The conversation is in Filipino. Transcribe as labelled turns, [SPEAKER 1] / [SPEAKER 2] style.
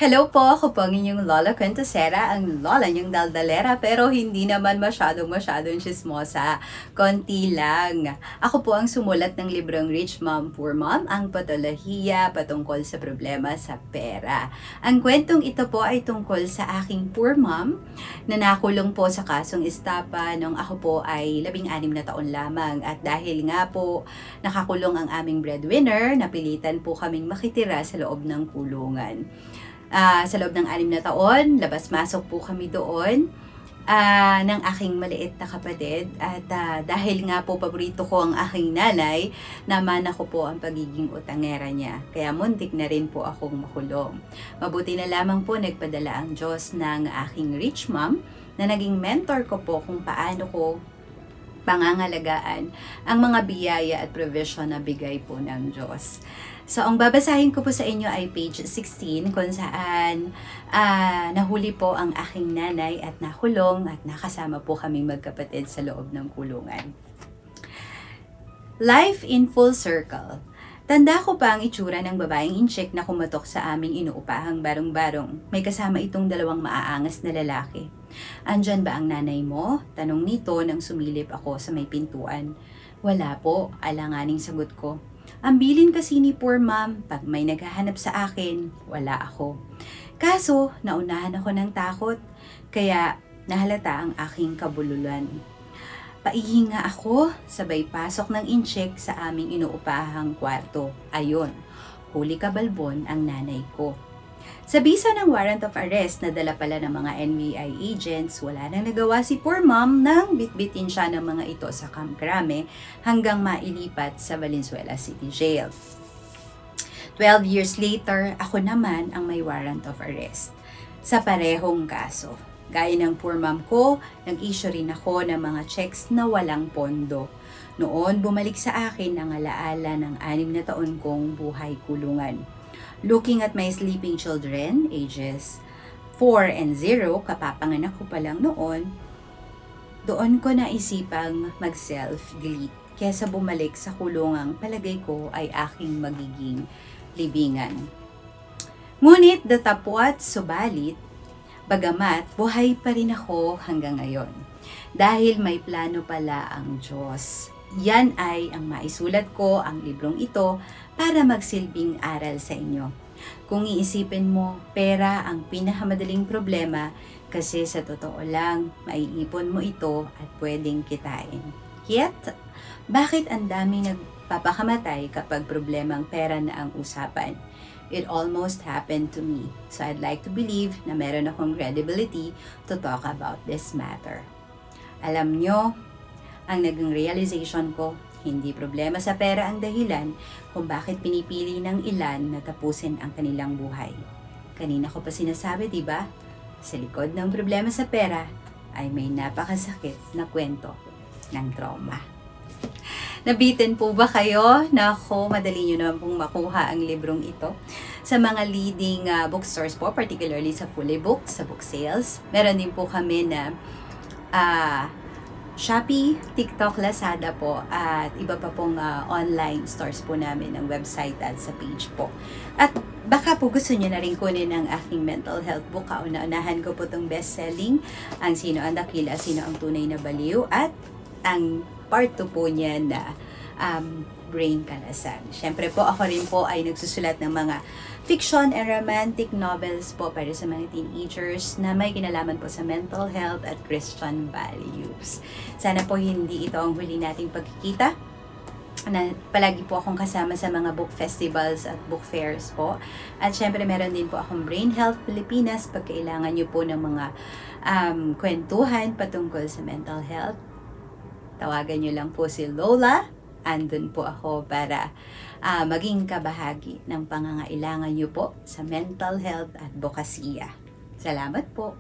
[SPEAKER 1] Hello po, ako po ang inyong Lola Quintosera, ang lola niyong daldalera, pero hindi naman masyadong chismosa. Konti lang. Ako po ang sumulat ng librong Rich Mom, Poor Mom, ang patolohiya patungkol sa problema sa pera. Ang kwentong ito po ay tungkol sa aking poor mom na nakulong po sa kasong estapa nung ako po ay 16 na taon lamang. At dahil nga po nakakulong ang aming breadwinner, napilitan po kaming makitira sa loob ng kulungan. Sa loob ng 6 na taon, labas-masok po kami doon ng aking maliit na kapatid. At dahil nga po paborito ko ang aking nanay, naman ako po ang pagiging utangera niya. Kaya muntik na rin po akong makulong. Mabuti na lamang po nagpadala ang Diyos ng aking rich mom na naging mentor ko po kung paano ko pangangalagaan ang mga biyaya at provision na bigay po ng Diyos. So, ang babasahin ko po sa inyo ay page 16 kung saan nahuli po ang aking nanay at nakulong at nakasama po kaming magkapatid sa loob ng kulungan. Life in full circle. Tanda ko pa ang itsura ng babaeng incheck na kumatok sa aming inuupahang barong-barong. May kasama itong 2 maaangas na lalaki. Andyan ba ang nanay mo? Tanong nito nang sumilip ako sa may pintuan. Wala po, alanganing sagot ko. Ang bilin kasi ni poor mom, pag may naghahanap sa akin, wala ako. Kaso, naunahan ako ng takot, kaya nahalata ang aking kabululan. Paihinga ako, sabay pasok ng incheck sa aming inuupahang kwarto. Ayon, huli kabalbon ang nanay ko. Sa bisa ng warrant of arrest na dala pala ng mga NBI agents, wala nang nagawa si poor mom nang bitbitin siya ng mga ito sa Camp Crame hanggang mailipat sa Valenzuela City Jail. 12 years later, ako naman ang may warrant of arrest sa parehong kaso. Gaya ng poor mom ko, nag-issue rin ako ng mga checks na walang pondo. Noon, bumalik sa akin ang alaala ng 6 na taon kong buhay kulungan. Looking at my sleeping children, ages 4 and 0, kapapanganak ko pa lang noon, doon ko naisipang mag-self-delete kesa bumalik sa kulungang palagay ko ay aking magiging libingan. Ngunit datapwat subalit, bagamat buhay pa rin ako hanggang ngayon. Dahil may plano pala ang Diyos. Yan ay ang maisulat ko ang librong ito para magsilbing aral sa inyo. Kung iisipin mo, pera ang pinakamadaling problema kasi sa totoo lang, maiipon mo ito at pwedeng kitain. Yet, bakit ang daming nagpapakamatay kapag problemang pera na ang usapan? It almost happened to me. So I'd like to believe na meron akong credibility to talk about this matter. Alam nyo, ang naging realization ko, hindi problema sa pera ang dahilan kung bakit pinipili ng ilan na tapusin ang kanilang buhay. Kanina ko pa sinasabi, diba? Sa likod ng problema sa pera ay may napakasakit na kwento ng trauma. Nabitin po ba kayo? Naku, madali nyo naman pong makuha ang librong ito sa mga leading bookstores po, particularly sa Fully Booked, sa book sales. Meron din po kami na Shopee, TikTok, Lazada po, at iba pa pong online stores po namin ng website at sa page po. At baka po gusto niyo na rin kunin ang aking mental health book. Kauna-unahan ko po itong best-selling, ang Sino ang Dakila, Sino ang Tunay na Baliw, at ang part 2 po niya na Brain Kalasan. Siyempre po, ako rin po ay nagsusulat ng mga fiction and romantic novels po para sa mga teenagers na may kinalaman po sa mental health at Christian values. Sana po hindi ito ang huli nating pagkikita. Palagi po akong kasama sa mga book festivals at book fairs po. At syempre meron din po akong Brain Health Pilipinas pag kailangan nyo po ng mga kwentuhan patungkol sa mental health. Tawagan nyo lang po si Lola. Andun po ako para maging kabahagi ng pangangailangan nyo po sa mental health at advokasya. Salamat po!